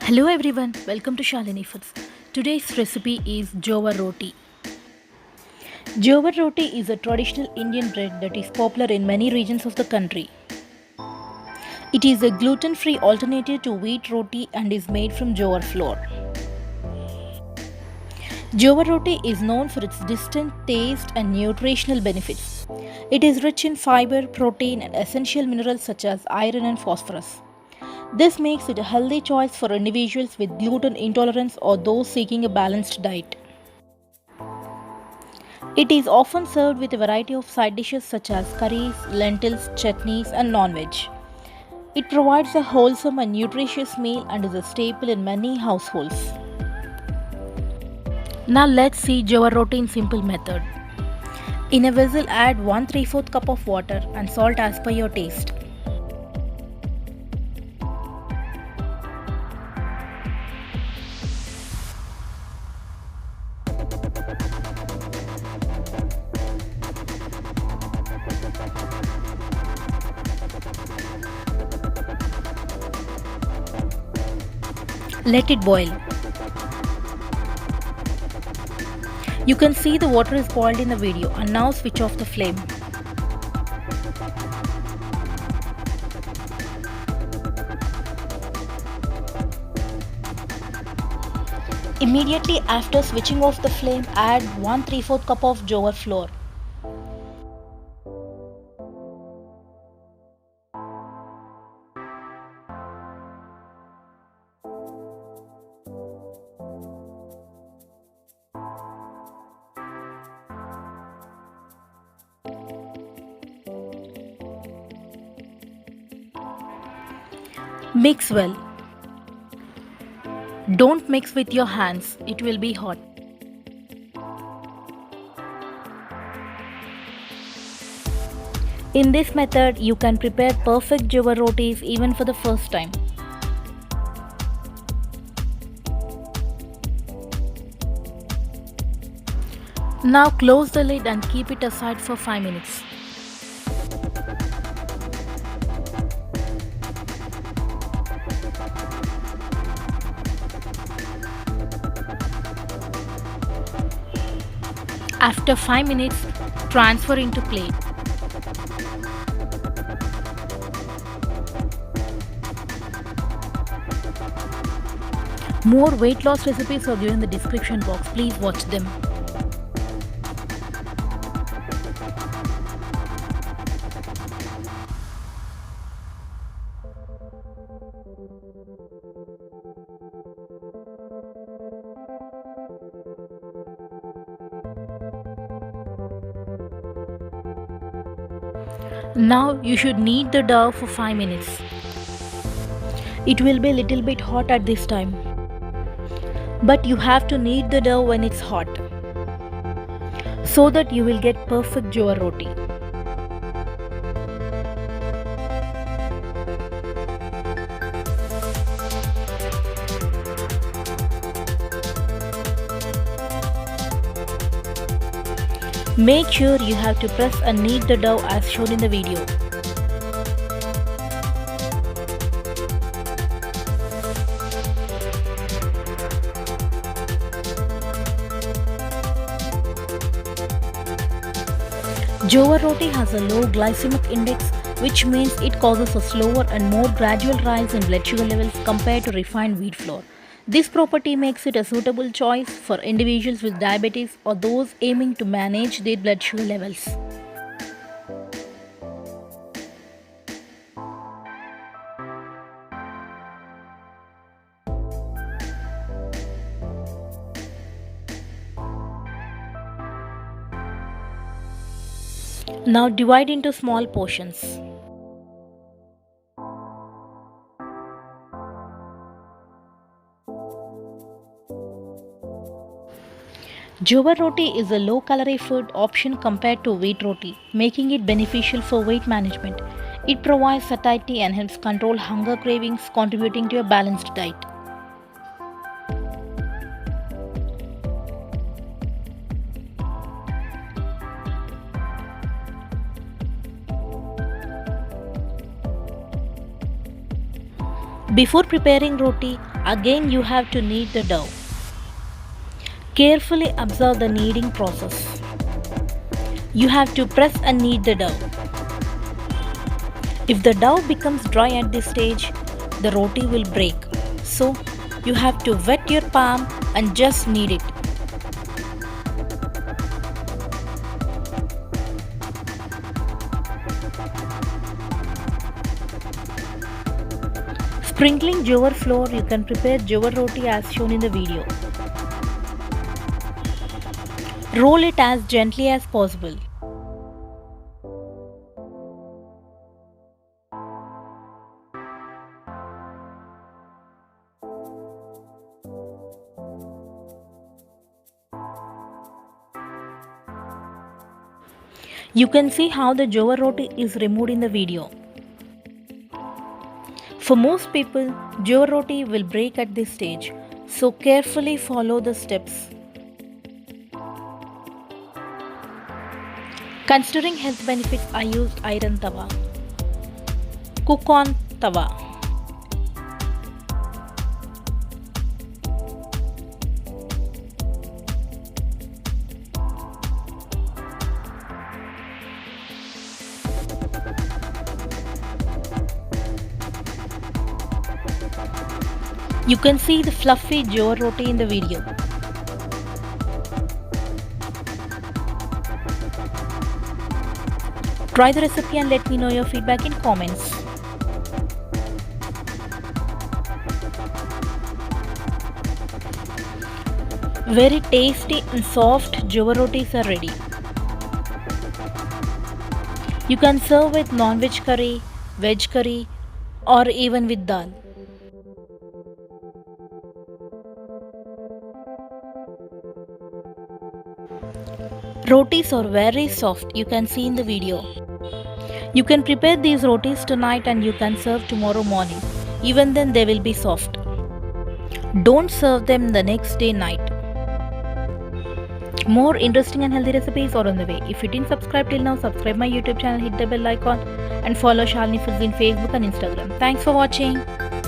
Hello everyone, welcome to Shalini Foods. Today's recipe is Jowar Roti. Jowar Roti is a traditional Indian bread that is popular in many regions of the country. It is a gluten-free alternative to wheat roti and is made from jowar flour. Jowar Roti is known for its distinct taste and nutritional benefits. It is rich in fiber, protein and essential minerals such as iron and phosphorus. This makes it a healthy choice for individuals with gluten intolerance or those seeking a balanced diet. It is often served with a variety of side dishes such as curries, lentils, chutneys, and non-veg. It provides a wholesome and nutritious meal and is a staple in many households. Now let's see Jowar Roti in simple method. In a vessel, add 1/3 cup of water and salt as per your taste. Let it boil. You can see the water is boiled in the video and now switch off the flame. Immediately after switching off the flame, add 1/3 cup of jowar flour. Mix well. Don't mix with your hands, it will be hot. In this method, you can prepare perfect jowar rotis even for the first time. Now close the lid and keep it aside for 5 minutes. After 5 minutes, transfer into plate. More weight loss recipes are given in the description box. Please watch them. Now you should knead the dough for 5 minutes. It will be a little bit hot at this time. But you have to knead the dough when it's hot, so that you will get perfect jowar roti. Make sure you have to press and knead the dough as shown in the video. Jowar roti has a low glycemic index, which means it causes a slower and more gradual rise in blood sugar levels compared to refined wheat flour. This property makes it a suitable choice for individuals with diabetes or those aiming to manage their blood sugar levels. Now divide into small portions. Jowar roti is a low-calorie food option compared to wheat roti, making it beneficial for weight management. It provides satiety and helps control hunger cravings, contributing to a balanced diet. Before preparing roti, again you have to knead the dough. Carefully observe the kneading process. You have to press and knead the dough. If the dough becomes dry at this stage, the roti will break. So, you have to wet your palm and just knead it. Sprinkling jowar flour, you can prepare jowar roti as shown in the video. Roll it as gently as possible. You can see how the jowar roti is removed in the video. For most people, jowar roti will break at this stage, so carefully follow the steps. Considering health benefits, I used iron tawa. Cook on tawa. You can see the fluffy jowar roti in the video. Try the recipe and let me know your feedback in comments. Very tasty and soft jowar rotis are ready. You can serve with non-veg curry, veg curry, or even with dal. Rotis are very soft, you can see in the video. You can prepare these rotis tonight and you can serve tomorrow morning. Even then they will be soft. Don't serve them the next day night. More interesting and healthy recipes are on the way. If you didn't subscribe till now, subscribe my YouTube channel, hit the bell icon and follow Shalini Foods in Facebook and Instagram. Thanks for watching.